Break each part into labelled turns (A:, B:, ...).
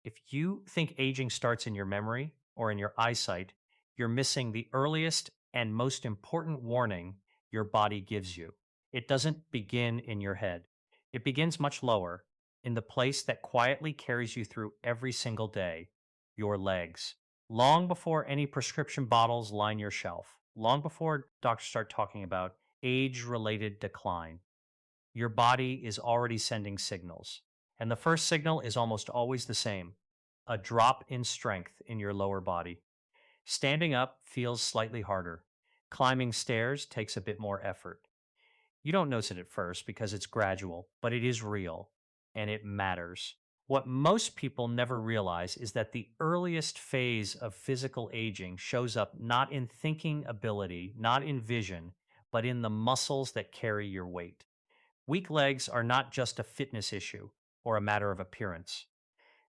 A: If you think aging starts in your memory or in your eyesight, you're missing the earliest and most important warning your body gives you. It doesn't begin in your head, it begins much lower, in the place that quietly carries you through every single day, your legs. Long before any prescription bottles line your shelf, long before doctors start talking about age related decline, your body is already sending signals. And the first signal is almost always the same: a drop in strength in your lower body. Standing up feels slightly harder. Climbing stairs takes a bit more effort. You don't notice it at first because it's gradual, but it is real and it matters. What most people never realize is that the earliest phase of physical aging shows up not in thinking ability, not in vision, but in the muscles that carry your weight. Weak legs are not just a fitness issue or a matter of appearance.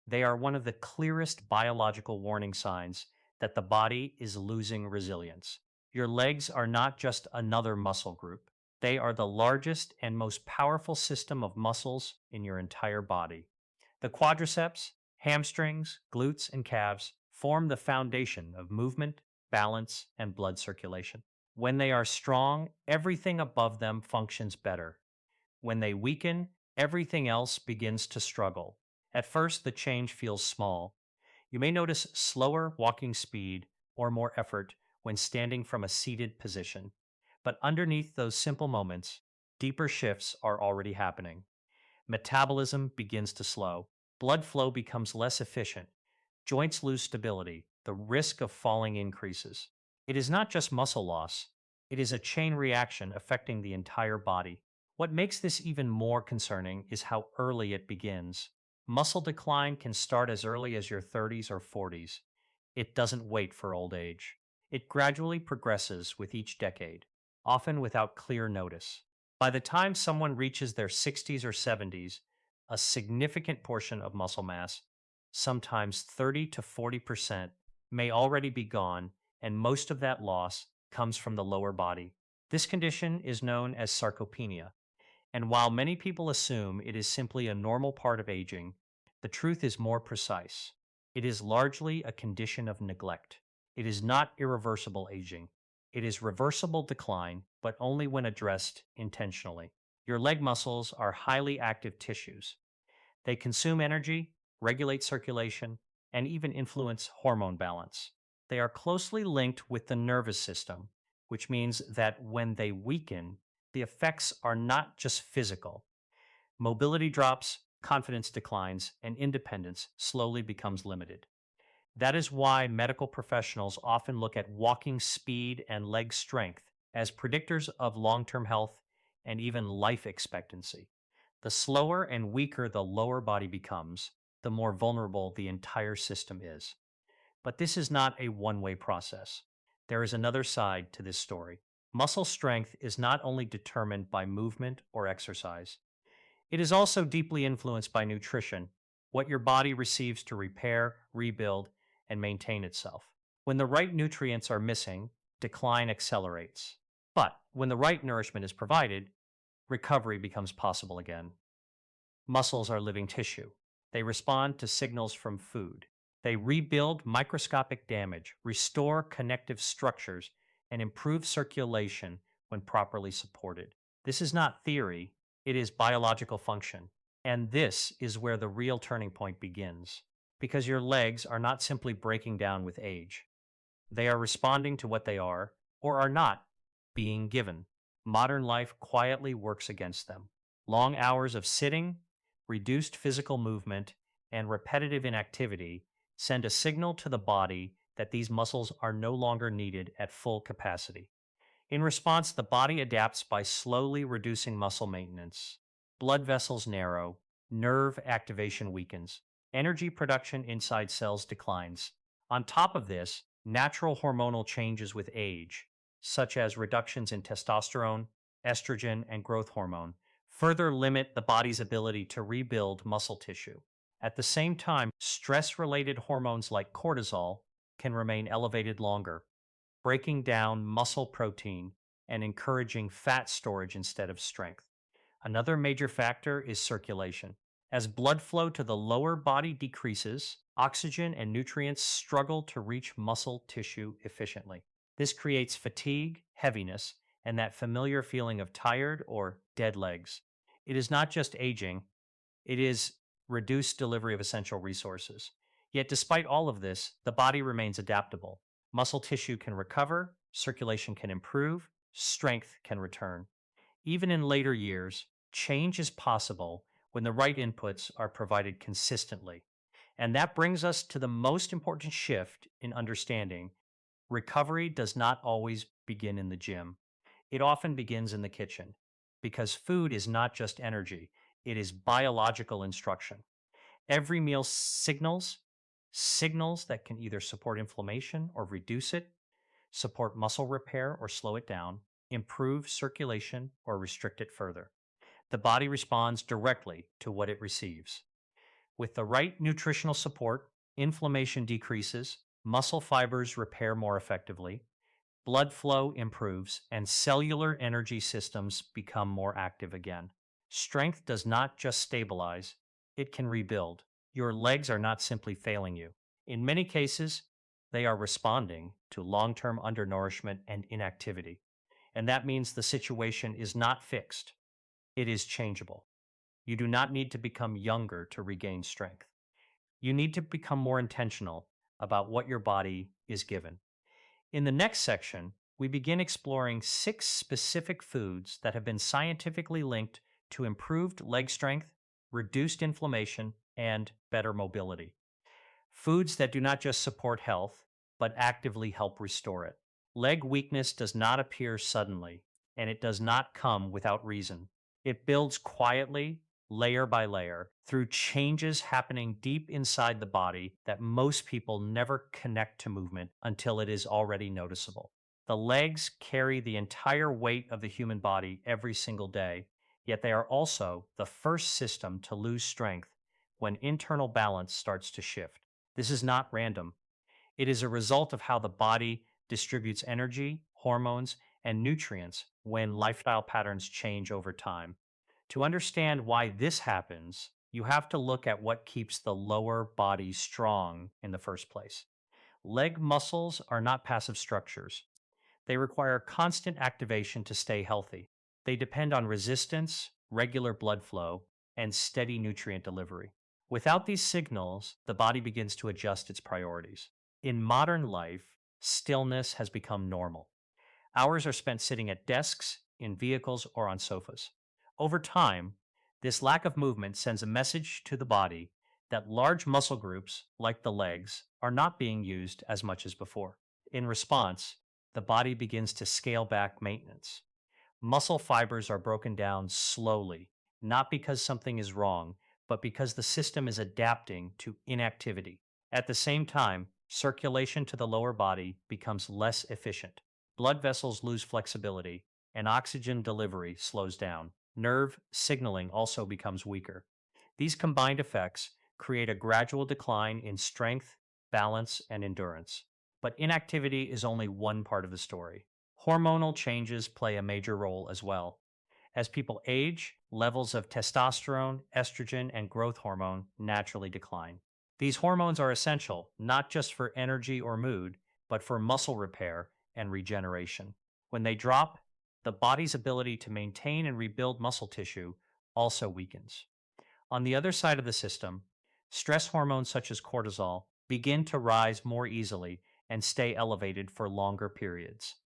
A: They are one of the clearest biological warning signs that the body is losing resilience. Your legs are not just another muscle group. They are the largest and most powerful system of muscles in your entire body. The quadriceps, hamstrings, glutes, and calves form the foundation of movement, balance, and blood circulation. When they are strong, everything above them functions better. When they weaken, everything else begins to struggle. At first, the change feels small. You may notice slower walking speed or more effort when standing from a seated position. But underneath those simple moments, deeper shifts are already happening. Metabolism begins to slow. Blood flow becomes less efficient. Joints lose stability. The risk of falling increases. It is not just muscle loss, it is a chain reaction affecting the entire body. What makes this even more concerning is how early it begins. Muscle decline can start as early as your 30s or 40s. It doesn't wait for old age. It gradually progresses with each decade, often without clear notice. By the time someone reaches their 60s or 70s, a significant portion of muscle mass, sometimes 30 to 40%, may already be gone, and most of that loss comes from the lower body. This condition is known as sarcopenia, and while many people assume it is simply a normal part of aging, the truth is more precise. It is largely a condition of neglect. It is not irreversible aging. It is reversible decline, but only when addressed intentionally. Your leg muscles are highly active tissues. They consume energy, regulate circulation, and even influence hormone balance. They are closely linked with the nervous system, which means that when they weaken, the effects are not just physical. Mobility drops, confidence declines, and independence slowly becomes limited. That is why medical professionals often look at walking speed and leg strength as predictors of long term health and even life expectancy. The slower and weaker the lower body becomes, the more vulnerable the entire system is. But this is not a one-way process. There is another side to this story. Muscle strength is not only determined by movement or exercise, it is also deeply influenced by nutrition, what your body receives to repair, rebuild, and maintain itself. When the right nutrients are missing, decline accelerates. But when the right nourishment is provided, recovery becomes possible again. Muscles are living tissue. They respond to signals from food. They rebuild microscopic damage, restore connective structures, and improve circulation when properly supported. This is not theory, it is biological function. And this is where the real turning point begins. Because your legs are not simply breaking down with age, they are responding to what they are, or are not, being given. Modern life quietly works against them. Long hours of sitting, reduced physical movement, and repetitive inactivity send a signal to the body that these muscles are no longer needed at full capacity. In response, the body adapts by slowly reducing muscle maintenance. Blood vessels narrow, nerve activation weakens, energy production inside cells declines. On top of this, natural hormonal changes with age, such as reductions in testosterone, estrogen, and growth hormone, further limit the body's ability to rebuild muscle tissue. At the same time, stress related hormones like cortisol can remain elevated longer, breaking down muscle protein and encouraging fat storage instead of strength. Another major factor is circulation. As blood flow to the lower body decreases, Oxygen and nutrients struggle to reach muscle tissue efficiently. This creates fatigue, heaviness, and that familiar feeling of tired or dead legs. It is not just aging, it is reduced delivery of essential resources. Yet, despite all of this, the body remains adaptable. Muscle tissue can recover, circulation can improve, strength can return. Even in later years, change is possible when the right inputs are provided consistently. And that brings us to the most important shift in understanding recovery does not always begin in the gym. It often begins in the kitchen because food is not just energy, it is biological instruction. Every meal signals that can either support inflammation or reduce it, support muscle repair or slow it down, improve circulation or restrict it further. The body responds directly to what it receives. With the right nutritional support, inflammation decreases, muscle fibers repair more effectively, blood flow improves, and cellular energy systems become more active again. Strength does not just stabilize, it can rebuild. Your legs are not simply failing you. In many cases, they are responding to long term undernourishment and inactivity. And that means the situation is not fixed, it is changeable. You do not need to become younger to regain strength. You need to become more intentional about what your body is given. In the next section, we begin exploring 6 specific foods that have been scientifically linked to improved leg strength, reduced inflammation, and better mobility. Foods that do not just support health, but actively help restore it. Leg weakness does not appear suddenly, and it does not come without reason. It builds quietly, layer by layer, through changes happening deep inside the body that most people never connect to movement until it is already noticeable. The legs carry the entire weight of the human body every single day, yet they are also the first system to lose strength when internal balance starts to shift. This is not random. It is a result of how the body distributes energy, hormones, and nutrients when lifestyle patterns change over time. To understand why this happens, you have to look at what keeps the lower body strong in the first place. Leg muscles are not passive structures. They require constant activation to stay healthy. They depend on resistance, regular blood flow, and steady nutrient delivery. Without these signals, the body begins to adjust its priorities. In modern life, stillness has become normal. Hours are spent sitting at desks, in vehicles, or on sofas. Over time, this lack of movement sends a message to the body that large muscle groups, like the legs, are not being used as much as before. In response, the body begins to scale back maintenance. Muscle fibers are broken down slowly, not because something is wrong, but because the system is adapting to inactivity. At the same time, circulation to the lower body becomes less efficient. Blood vessels lose flexibility, and oxygen delivery slows down. Nerve signaling also becomes weaker. These combined effects create a gradual decline in strength, balance, and endurance. But inactivity is only one part of the story. Hormonal changes play a major role as well. As people age, levels of testosterone, estrogen, and growth hormone naturally decline. These hormones are essential not just for energy or mood, but for muscle repair and regeneration. When they drop, the body's ability to maintain and rebuild muscle tissue also weakens. On the other side of the system, stress hormones such as cortisol begin to rise more easily and stay elevated for longer periods.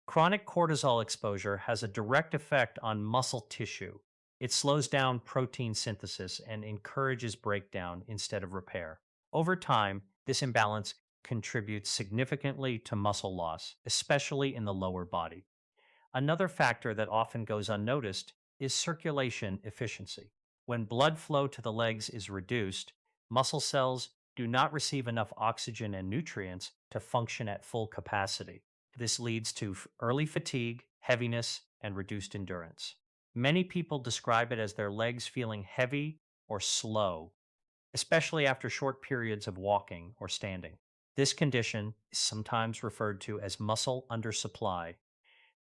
A: Chronic cortisol exposure has a direct effect on muscle tissue. It slows down protein synthesis and encourages breakdown instead of repair. Over time, this imbalance contributes significantly to muscle loss, especially in the lower body. Another factor that often goes unnoticed is circulation efficiency. When blood flow to the legs is reduced, muscle cells do not receive enough oxygen and nutrients to function at full capacity. This leads to early fatigue, heaviness, and reduced endurance. Many people describe it as their legs feeling heavy or slow, especially after short periods of walking or standing. This condition is sometimes referred to as muscle undersupply,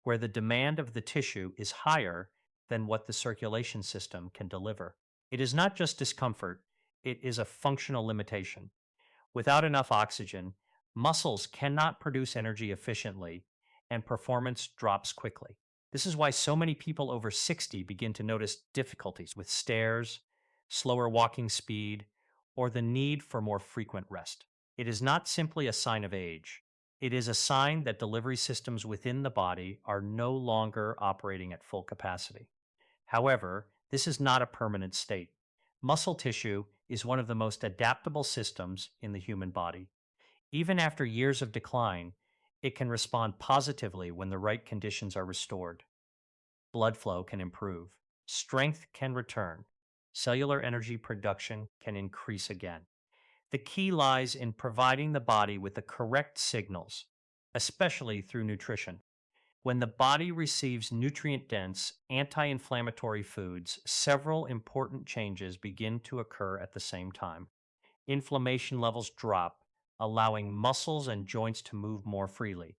A: where the demand of the tissue is higher than what the circulation system can deliver. It is not just discomfort, it is a functional limitation. Without enough oxygen, muscles cannot produce energy efficiently and performance drops quickly. This is why so many people over 60 begin to notice difficulties with stairs, slower walking speed, or the need for more frequent rest. It is not simply a sign of age. It is a sign that delivery systems within the body are no longer operating at full capacity. However, this is not a permanent state. Muscle tissue is one of the most adaptable systems in the human body. Even after years of decline, it can respond positively when the right conditions are restored. Blood flow can improve, strength can return, cellular energy production can increase again. The key lies in providing the body with the correct signals, especially through nutrition. When the body receives nutrient dense, anti inflammatory foods, several important changes begin to occur at the same time. Inflammation levels drop, allowing muscles and joints to move more freely.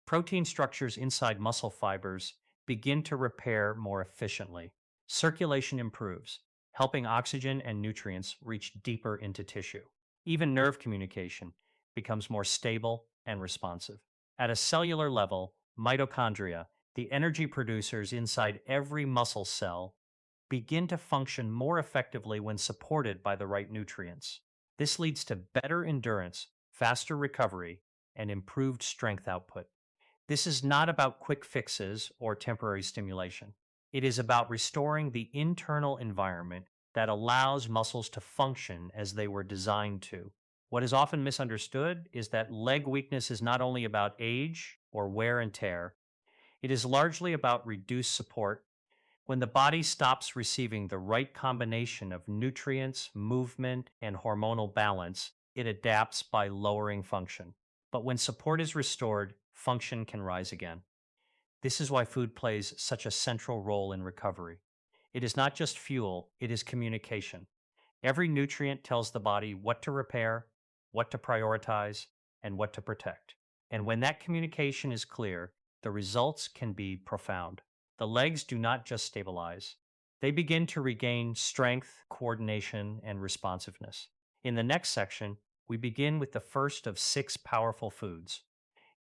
A: Protein structures inside muscle fibers begin to repair more efficiently. Circulation improves, helping oxygen and nutrients reach deeper into tissue. Even nerve communication becomes more stable and responsive. At a cellular level, mitochondria, the energy producers inside every muscle cell, begin to function more effectively when supported by the right nutrients. This leads to better endurance, faster recovery, and improved strength output. This is not about quick fixes or temporary stimulation. It is about restoring the internal environment that allows muscles to function as they were designed to. What is often misunderstood is that leg weakness is not only about age or wear and tear, it is largely about reduced support. When the body stops receiving the right combination of nutrients, movement, and hormonal balance, it adapts by lowering function. But when support is restored, function can rise again. This is why food plays such a central role in recovery. It is not just fuel, it is communication. Every nutrient tells the body what to repair, what to prioritize, and what to protect. And when that communication is clear, the results can be profound. The legs do not just stabilize, they begin to regain strength, coordination, and responsiveness. In the next section, we begin with the first of 6 powerful foods.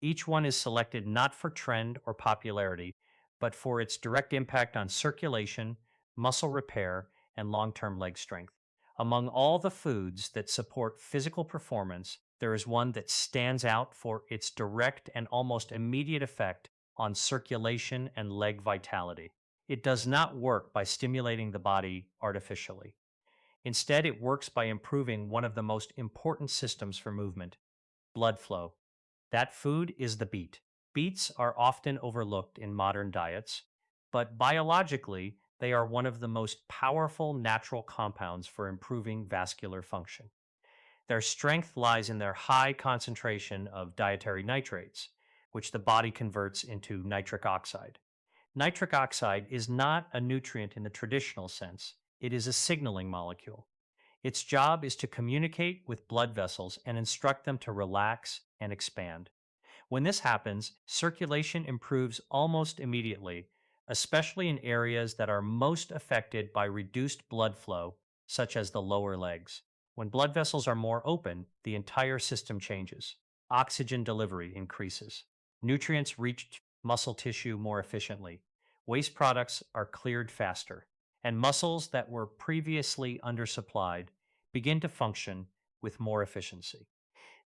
A: Each one is selected not for trend or popularity, but for its direct impact on circulation, muscle repair, and long term leg strength. Among all the foods that support physical performance, there is one that stands out for its direct and almost immediate effect on circulation and leg vitality. It does not work by stimulating the body artificially. Instead, it works by improving one of the most important systems for movement, blood flow. That food is the beet. Beets are often overlooked in modern diets, but biologically, they are one of the most powerful natural compounds for improving vascular function. Their strength lies in their high concentration of dietary nitrates, which the body converts into nitric oxide. Nitric oxide is not a nutrient in the traditional sense, it is a signaling molecule. Its job is to communicate with blood vessels and instruct them to relax and expand. When this happens, circulation improves almost immediately, especially in areas that are most affected by reduced blood flow, such as the lower legs. When blood vessels are more open, the entire system changes. Oxygen delivery increases. Nutrients reach muscle tissue more efficiently. Waste products are cleared faster. And muscles that were previously undersupplied begin to function with more efficiency.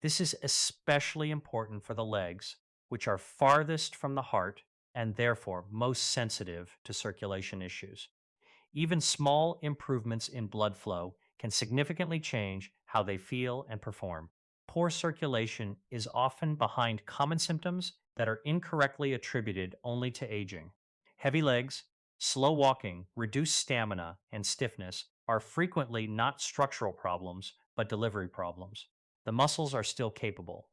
A: This is especially important for the legs, which are farthest from the heart and therefore most sensitive to circulation issues. Even small improvements in blood flow can significantly change how they feel and perform. Poor circulation is often behind common symptoms that are incorrectly attributed only to aging. Heavy legs, slow walking, reduced stamina, and stiffness are frequently not structural problems, but delivery problems. The muscles are still capable.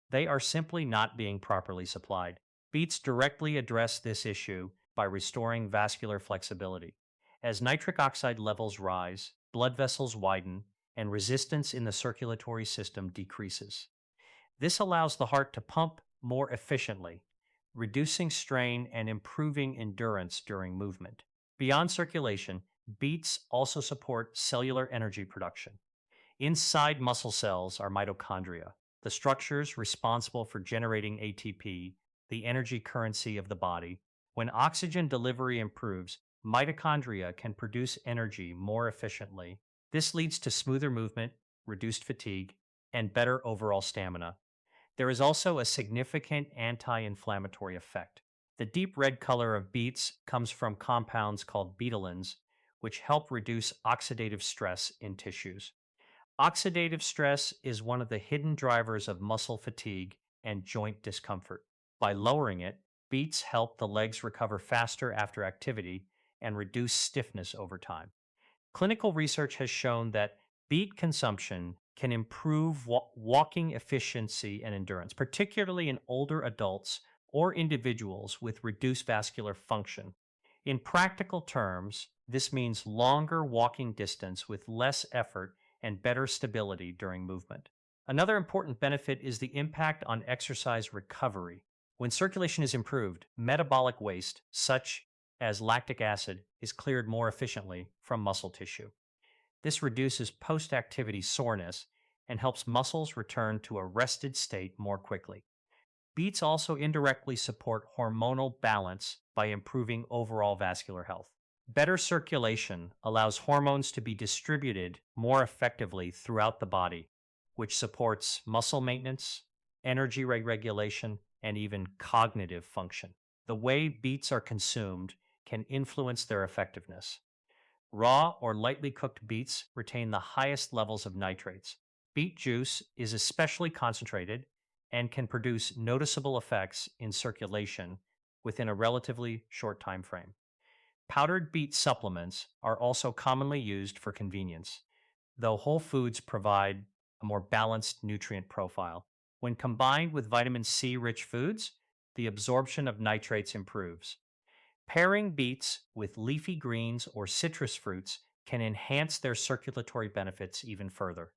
A: They are simply not being properly supplied. Beets directly address this issue by restoring vascular flexibility. As nitric oxide levels rise, blood vessels widen, and resistance in the circulatory system decreases. This allows the heart to pump more efficiently, reducing strain and improving endurance during movement. Beyond circulation, beets also support cellular energy production. Inside muscle cells are mitochondria, the structures responsible for generating ATP, the energy currency of the body. When oxygen delivery improves, mitochondria can produce energy more efficiently. This leads to smoother movement, reduced fatigue, and better overall stamina. There is also a significant anti inflammatory effect. The deep red color of beets comes from compounds called betalains, which help reduce oxidative stress in tissues. Oxidative stress is one of the hidden drivers of muscle fatigue and joint discomfort. By lowering it, beets help the legs recover faster after activity and reduce stiffness over time. Clinical research has shown that beet consumption can improve walking efficiency and endurance, particularly in older adults or individuals with reduced vascular function. In practical terms, this means longer walking distance with less effort and better stability during movement. Another important benefit is the impact on exercise recovery. When circulation is improved, metabolic waste, such as lactic acid, is cleared more efficiently from muscle tissue. This reduces post activity soreness and helps muscles return to a rested state more quickly. Beets also indirectly support hormonal balance by improving overall vascular health. Better circulation allows hormones to be distributed more effectively throughout the body, which supports muscle maintenance, energy regulation, and even cognitive function. The way beets are consumed can influence their effectiveness. Raw or lightly cooked beets retain the highest levels of nitrates. Beet juice is especially concentrated and can produce noticeable effects in circulation within a relatively short time frame. Powdered beet supplements are also commonly used for convenience, though whole foods provide a more balanced nutrient profile. When combined with vitamin C rich foods, the absorption of nitrates improves. Pairing beets with leafy greens or citrus fruits can enhance their circulatory benefits even further.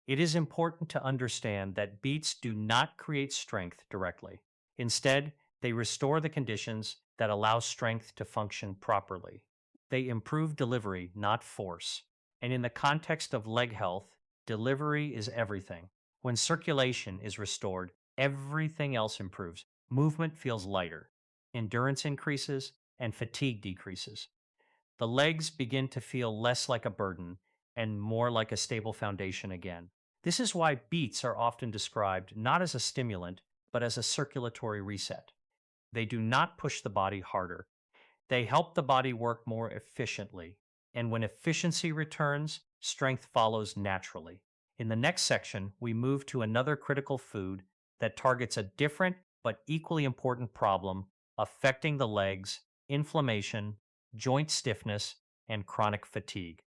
A: It is important to understand that beets do not create strength directly. Instead, they restore the conditions that allow strength to function properly. They improve delivery, not force. And in the context of leg health, delivery is everything. When circulation is restored, everything else improves. Movement feels lighter, endurance increases, and fatigue decreases. The legs begin to feel less like a burden and more like a stable foundation again. This is why beets are often described not as a stimulant, but as a circulatory reset. They do not push the body harder. They help the body work more efficiently. And when efficiency returns, strength follows naturally. In the next section, we move to another critical food that targets a different but equally important problem affecting the legs: inflammation, joint stiffness, and chronic fatigue.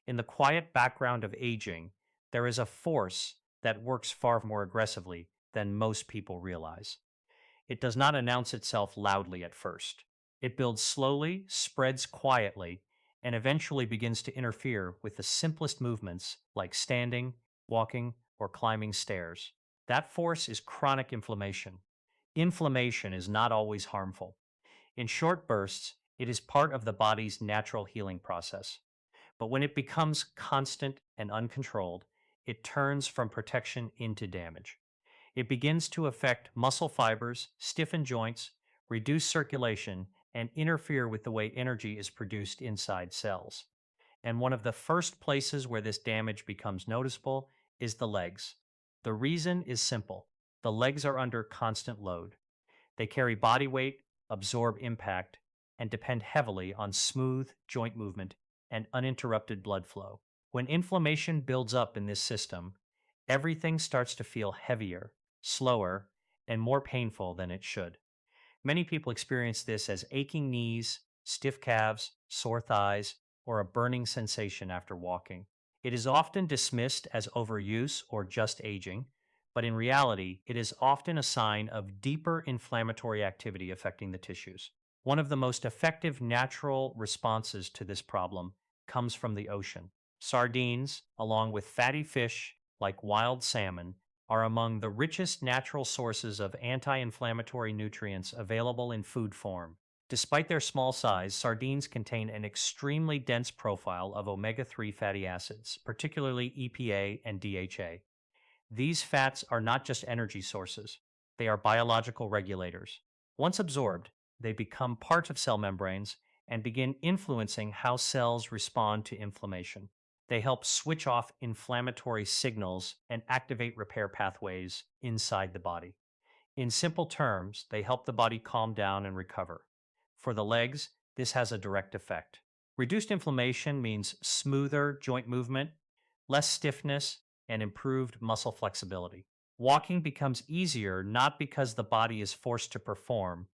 A: In the quiet background of aging, there is a force that works far more aggressively than most people realize. It does not announce itself loudly at first. It builds slowly, spreads quietly, and eventually begins to interfere with the simplest movements like standing, walking, or climbing stairs. That force is chronic inflammation. Inflammation is not always harmful. In short bursts, it is part of the body's natural healing process. But when it becomes constant and uncontrolled, it turns from protection into damage. It begins to affect muscle fibers, stiffen joints, reduce circulation, and interfere with the way energy is produced inside cells. And one of the first places where this damage becomes noticeable is the legs. The reason is simple: the legs are under constant load. They carry body weight, absorb impact, and depend heavily on smooth joint movement and uninterrupted blood flow. When inflammation builds up in this system, everything starts to feel heavier, slower, and more painful than it should. Many people experience this as aching knees, stiff calves, sore thighs, or a burning sensation after walking. It is often dismissed as overuse or just aging, but in reality, it is often a sign of deeper inflammatory activity affecting the tissues. One of the most effective natural responses to this problem comes from the ocean. Sardines, along with fatty fish like wild salmon, are among the richest natural sources of anti inflammatory nutrients available in food form. Despite their small size, sardines contain an extremely dense profile of omega 3 fatty acids, particularly EPA and DHA. These fats are not just energy sources, they are biological regulators. Once absorbed, they become part of cell membranes and begin influencing how cells respond to inflammation. They help switch off inflammatory signals and activate repair pathways inside the body. In simple terms, they help the body calm down and recover. For the legs, this has a direct effect. Reduced inflammation means smoother joint movement, less stiffness, and improved muscle flexibility. Walking becomes easier not because the body is forced to perform,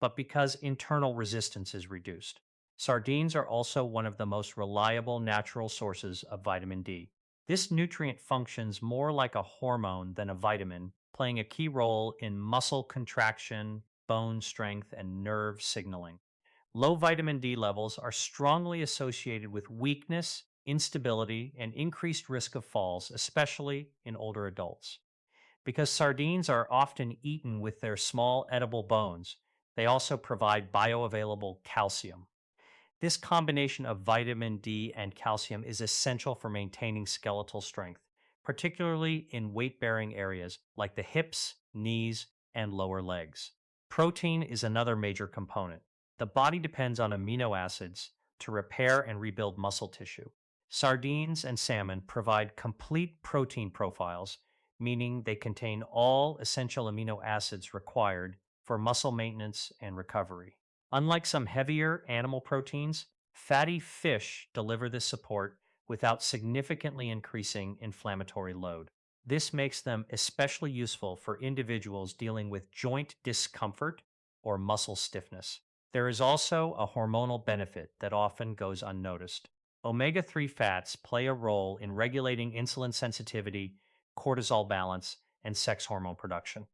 A: but because internal resistance is reduced. Sardines are also one of the most reliable natural sources of vitamin D. This nutrient functions more like a hormone than a vitamin, playing a key role in muscle contraction, bone strength, and nerve signaling. Low vitamin D levels are strongly associated with weakness, instability, and increased risk of falls, especially in older adults. Because sardines are often eaten with their small edible bones, they also provide bioavailable calcium. This combination of vitamin D and calcium is essential for maintaining skeletal strength, particularly in weight bearing areas like the hips, knees, and lower legs. Protein is another major component. The body depends on amino acids to repair and rebuild muscle tissue. Sardines and salmon provide complete protein profiles, meaning they contain all essential amino acids required for muscle maintenance and recovery. Unlike some heavier animal proteins, fatty fish deliver this support without significantly increasing inflammatory load. This makes them especially useful for individuals dealing with joint discomfort or muscle stiffness. There is also a hormonal benefit that often goes unnoticed. Omega 3 fats play a role in regulating insulin sensitivity, cortisol balance, and sex hormone production.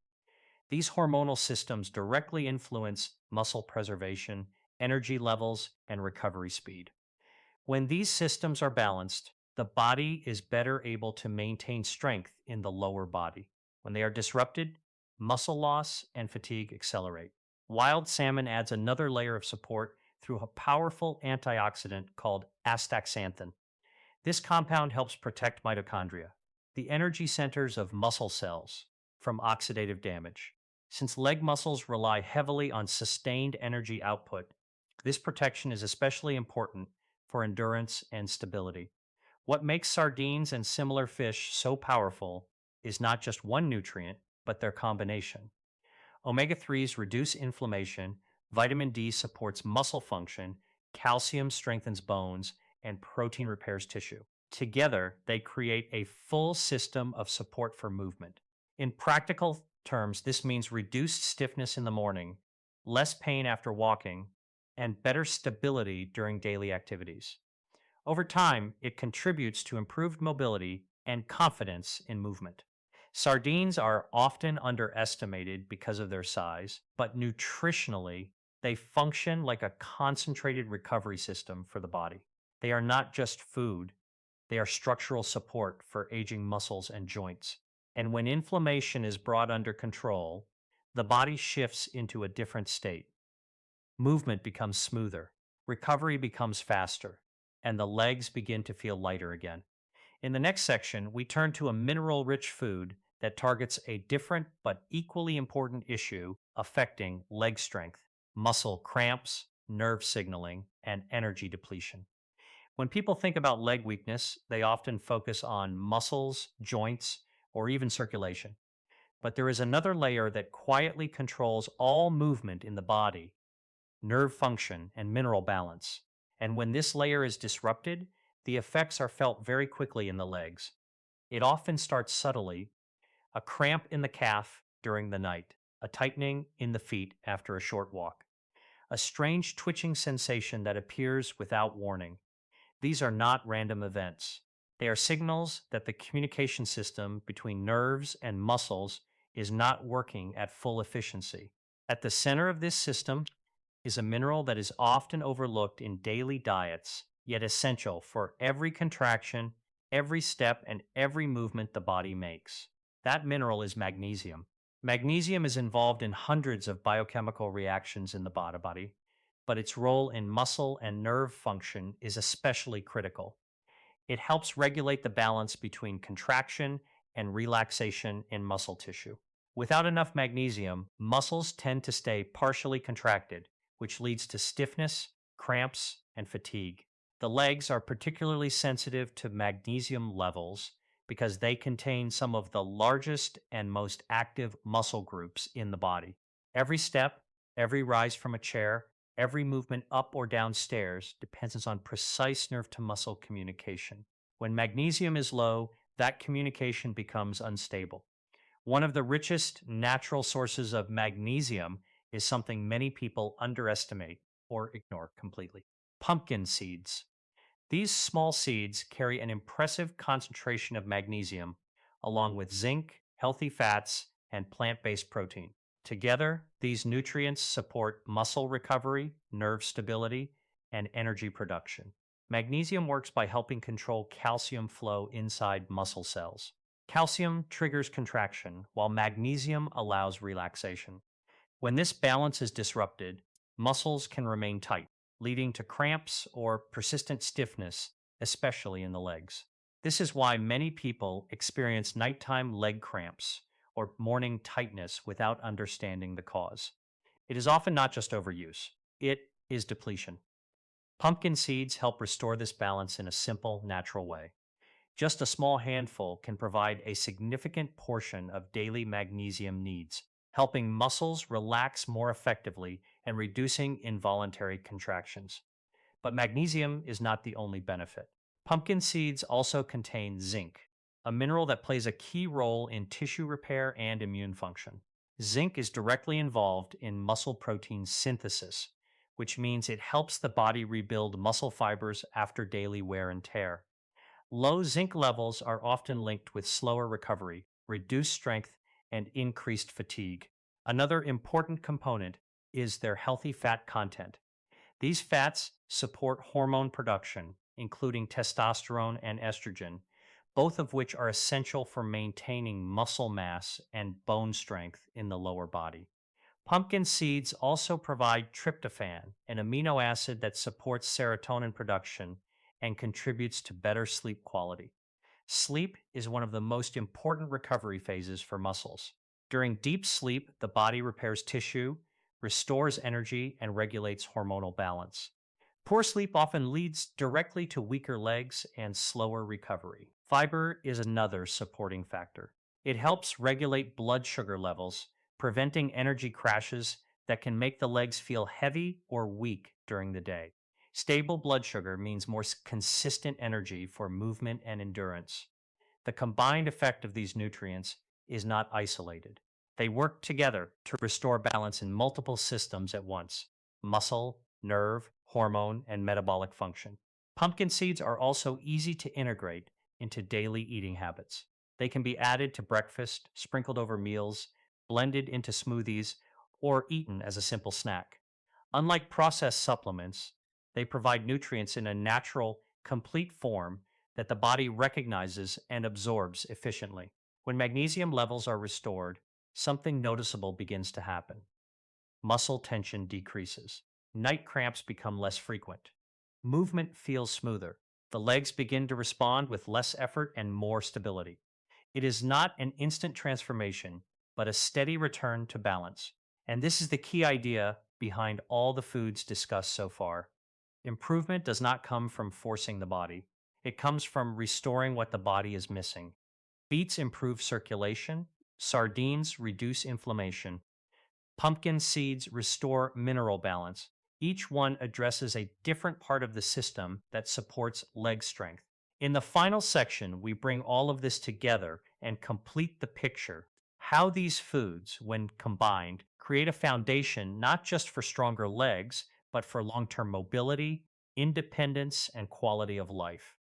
A: These hormonal systems directly influence muscle preservation, energy levels, and recovery speed. When these systems are balanced, the body is better able to maintain strength in the lower body. When they are disrupted, muscle loss and fatigue accelerate. Wild salmon adds another layer of support through a powerful antioxidant called astaxanthin. This compound helps protect mitochondria, the energy centers of muscle cells, from oxidative damage. Since leg muscles rely heavily on sustained energy output, this protection is especially important for endurance and stability. What makes sardines and similar fish so powerful is not just one nutrient, but their combination. Omega 3s reduce inflammation, vitamin D supports muscle function, calcium strengthens bones, and protein repairs tissue. Together, they create a full system of support for movement. In practical terms, this means reduced stiffness in the morning, less pain after walking, and better stability during daily activities. Over time, it contributes to improved mobility and confidence in movement. Sardines are often underestimated because of their size, but nutritionally, they function like a concentrated recovery system for the body. They are not just food, they are structural support for aging muscles and joints. And when inflammation is brought under control, the body shifts into a different state. Movement becomes smoother, recovery becomes faster, and the legs begin to feel lighter again. In the next section, we turn to a mineral rich food that targets a different but equally important issue affecting leg strength, muscle cramps, nerve signaling, and energy depletion. When people think about leg weakness, they often focus on muscles, joints, or even circulation. But there is another layer that quietly controls all movement in the body: nerve function and mineral balance. And when this layer is disrupted, the effects are felt very quickly in the legs. It often starts subtly: a cramp in the calf during the night, a tightening in the feet after a short walk, a strange twitching sensation that appears without warning. These are not random events. They are signals that the communication system between nerves and muscles is not working at full efficiency. At the center of this system is a mineral that is often overlooked in daily diets, yet essential for every contraction, every step, and every movement the body makes. That mineral is magnesium. Magnesium is involved in hundreds of biochemical reactions in the body, but its role in muscle and nerve function is especially critical. It helps regulate the balance between contraction and relaxation in muscle tissue. Without enough magnesium, muscles tend to stay partially contracted, which leads to stiffness, cramps, and fatigue. The legs are particularly sensitive to magnesium levels because they contain some of the largest and most active muscle groups in the body. Every step, every rise from a chair, every movement up or down stairs depends on precise nerve to muscle communication. When magnesium is low, that communication becomes unstable. One of the richest natural sources of magnesium is something many people underestimate or ignore completely: pumpkin seeds. These small seeds carry an impressive concentration of magnesium, along with zinc, healthy fats, and plant based protein. Together, these nutrients support muscle recovery, nerve stability, and energy production. Magnesium works by helping control calcium flow inside muscle cells. Calcium triggers contraction, while magnesium allows relaxation. When this balance is disrupted, muscles can remain tight, leading to cramps or persistent stiffness, especially in the legs. This is why many people experience nighttime leg cramps or morning tightness without understanding the cause. It is often not just overuse, it is depletion. Pumpkin seeds help restore this balance in a simple, natural way. Just a small handful can provide a significant portion of daily magnesium needs, helping muscles relax more effectively and reducing involuntary contractions. But magnesium is not the only benefit. Pumpkin seeds also contain zinc, a mineral that plays a key role in tissue repair and immune function. Zinc is directly involved in muscle protein synthesis, which means it helps the body rebuild muscle fibers after daily wear and tear. Low zinc levels are often linked with slower recovery, reduced strength, and increased fatigue. Another important component is their healthy fat content. These fats support hormone production, including testosterone and estrogen, both of which are essential for maintaining muscle mass and bone strength in the lower body. Pumpkin seeds also provide tryptophan, an amino acid that supports serotonin production and contributes to better sleep quality. Sleep is one of the most important recovery phases for muscles. During deep sleep, the body repairs tissue, restores energy, and regulates hormonal balance. Poor sleep often leads directly to weaker legs and slower recovery. Fiber is another supporting factor. It helps regulate blood sugar levels, preventing energy crashes that can make the legs feel heavy or weak during the day. Stable blood sugar means more consistent energy for movement and endurance. The combined effect of these nutrients is not isolated. They work together to restore balance in multiple systems at once: muscle, nerve, hormone, and metabolic function. Pumpkin seeds are also easy to integrate into daily eating habits. They can be added to breakfast, sprinkled over meals, blended into smoothies, or eaten as a simple snack. Unlike processed supplements, they provide nutrients in a natural, complete form that the body recognizes and absorbs efficiently. When magnesium levels are restored, something noticeable begins to happen. Muscle tension decreases. Night cramps become less frequent. Movement feels smoother. The legs begin to respond with less effort and more stability. It is not an instant transformation, but a steady return to balance. And this is the key idea behind all the foods discussed so far. Improvement does not come from forcing the body, it comes from restoring what the body is missing. Beets improve circulation, sardines reduce inflammation, pumpkin seeds restore mineral balance. Each one addresses a different part of the system that supports leg strength. In the final section, we bring all of this together and complete the picture: how these foods, when combined, create a foundation not just for stronger legs, but for long term mobility, independence, and quality of life.